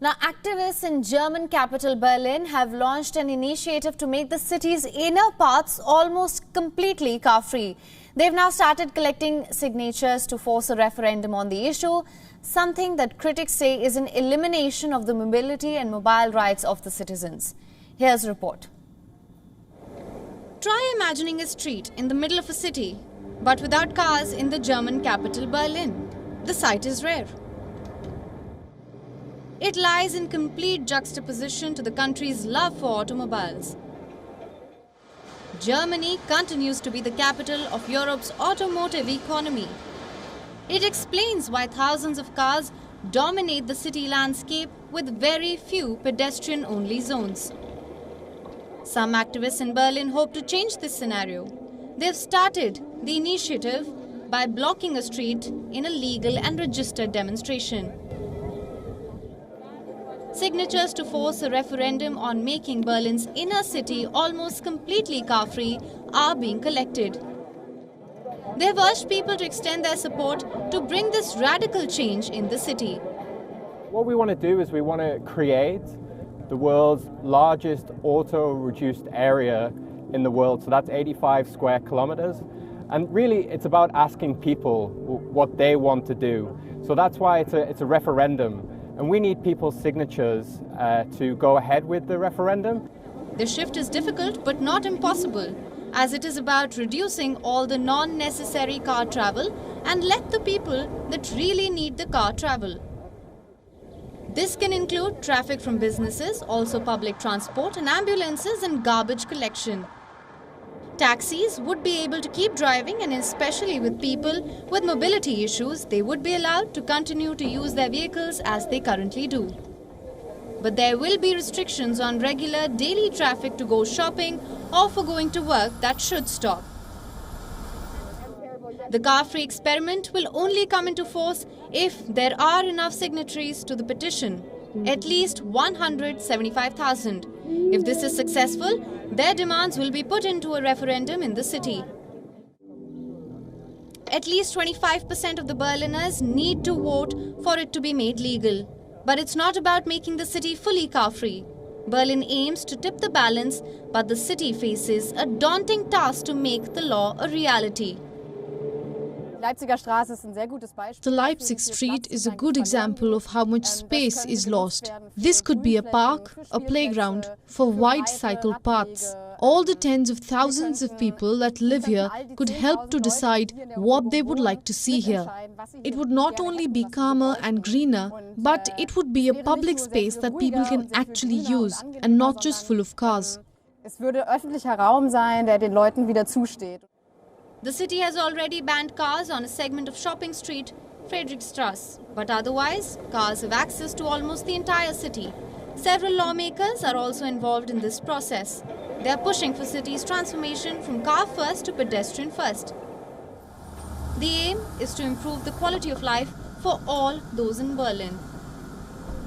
Now, activists in German capital Berlin have launched an initiative to make the city's inner parts almost completely car-free. They've now started collecting signatures to force a referendum on the issue, something that critics say is an elimination of the mobility and mobile rights of the citizens. Here's a report. Try imagining a street in the middle of a city, but without cars in the German capital Berlin. The sight is rare. It lies in complete juxtaposition to the country's love for automobiles. Germany continues to be the capital of Europe's automotive economy. It explains why thousands of cars dominate the city landscape with very few pedestrian-only zones. Some activists in Berlin hope to change this scenario. They've started the initiative by blocking a street in a legal and registered demonstration. Signatures to force a referendum on making Berlin's inner city almost completely car-free are being collected. They have urged people to extend their support to bring this radical change in the city. What we want to do is we want to create the world's largest auto-reduced area in the world. So that's 85 square kilometers. And really, it's about asking people what they want to do. So that's why it's a referendum. And we need people's signatures to go ahead with the referendum. The shift is difficult but not impossible, as it is about reducing all the non-necessary car travel and let the people that really need the car travel. This can include traffic from businesses, also public transport and ambulances and garbage collection. Taxis would be able to keep driving, and especially with people with mobility issues, they would be allowed to continue to use their vehicles as they currently do. But there will be restrictions on regular daily traffic to go shopping or for going to work that should stop. The car-free experiment will only come into force if there are enough signatories to the petition, at least 175,000. If this is successful, their demands will be put into a referendum in the city. At least 25% of the Berliners need to vote for it to be made legal. But it's not about making the city fully car-free. Berlin aims to tip the balance, but the city faces a daunting task to make the law a reality. The Leipzig Street is a good example of how much space is lost. This could be a park, a playground for wide cycle paths. All the tens of thousands of people that live here could help to decide what they would like to see here. It would not only be calmer and greener, but it would be a public space that people can actually use and not just full of cars. The city has already banned cars on a segment of shopping street, Friedrichstrasse. But otherwise, cars have access to almost the entire city. Several lawmakers are also involved in this process. They are pushing for city's transformation from car first to pedestrian first. The aim is to improve the quality of life for all those in Berlin.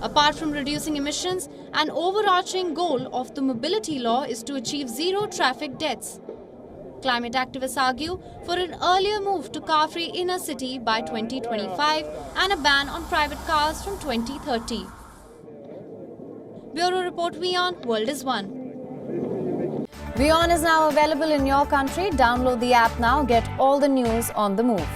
Apart from reducing emissions, an overarching goal of the mobility law is to achieve zero traffic deaths. Climate activists argue for an earlier move to car-free inner city by 2025 and a ban on private cars from 2030. Bureau Report WION, World is One. WION is now available in your country. Download the app now. Get all the news on the move.